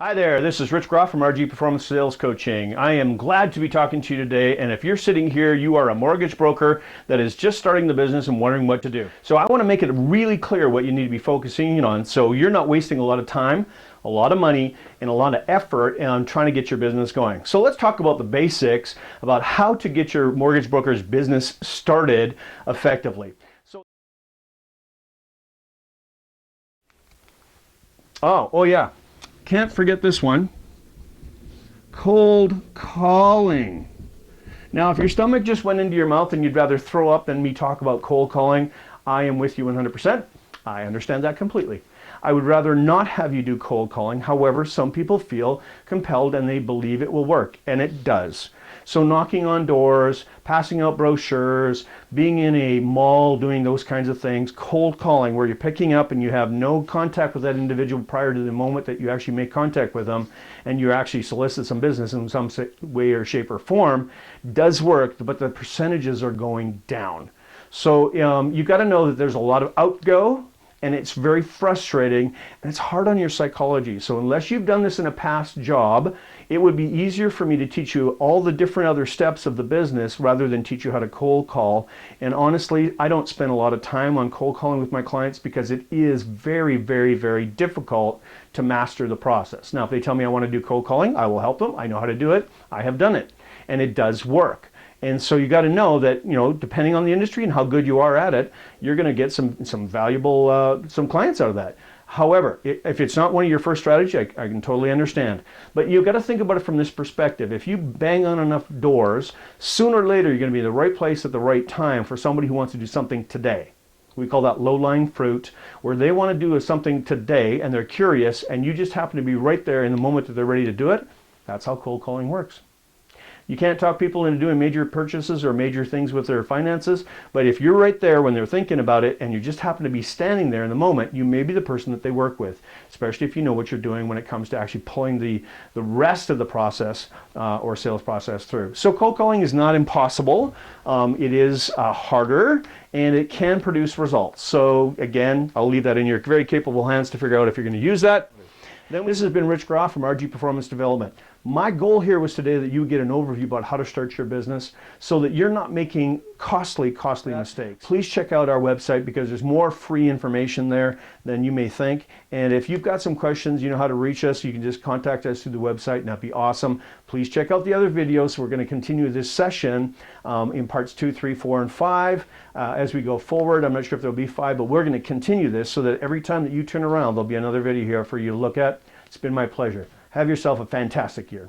Hi there, this is Rich Grof from RG Performance Sales Coaching. I am glad to be talking to you today, and if you're sitting here, you are a mortgage broker that is just starting the business and wondering what to do. So I want to make it really clear what you need to be focusing on so you're not wasting a lot of time, a lot of money, and a lot of effort on trying to get your business going. So let's talk about the basics about how to get your mortgage broker's business started effectively. Oh yeah. Can't forget this one. Cold calling. Now, if your stomach just went into your mouth and you'd rather throw up than me talk about cold calling, I am with you 100%. I understand that completely. I would rather not have you do cold calling. However, some people feel compelled and they believe it will work, and it does. So knocking on doors, passing out brochures, being in a mall, doing those kinds of things, cold calling where you're picking up and you have no contact with that individual prior to the moment that you actually make contact with them and you actually solicit some business in some way or shape or form, does work, but the percentages are going down. So you got to know that there's a lot of outgo, and it's very frustrating, and it's hard on your psychology. So unless you've done this in a past job, it would be easier for me to teach you all the different other steps of the business rather than teach you how to cold call. And honestly, I don't spend a lot of time on cold calling with my clients because it is very, very, very difficult to master the process. Now, if they tell me I want to do cold calling, I will help them. I know how to do it. I have done it, and it does work. And so you got to know that, depending on the industry and how good you are at it, you're going to get some valuable some clients out of that. However, if it's not one of your first strategies, I can totally understand. But you've got to think about it from this perspective. If you bang on enough doors, sooner or later you're going to be in the right place at the right time for somebody who wants to do something today. We call that low-lying fruit, where they want to do something today and they're curious, and you just happen to be right there in the moment that they're ready to do it. That's how cold calling works. You can't talk people into doing major purchases or major things with their finances, but if you're right there when they're thinking about it and you just happen to be standing there in the moment, you may be the person that they work with, especially if you know what you're doing when it comes to actually pulling the rest of the process or sales process through. So cold calling is not impossible. It is harder, and it can produce results. So again, I'll leave that in your very capable hands to figure out if you're going to use that. This has been Rich Grof from RG Performance Development. My goal here was today that you would get an overview about how to start your business so that you're not making costly mistakes. Please check out our website because there's more free information there than you may think. And if you've got some questions, you know how to reach us. You can just contact us through the website, and that'd be awesome. Please check out the other videos. We're going to continue this session in parts 2, 3, 4, and 5 as we go forward. I'm not sure if there'll be 5, but we're going to continue this so that every time that you turn around, there'll be another video here for you to look at. It's been my pleasure. Have yourself a fantastic year.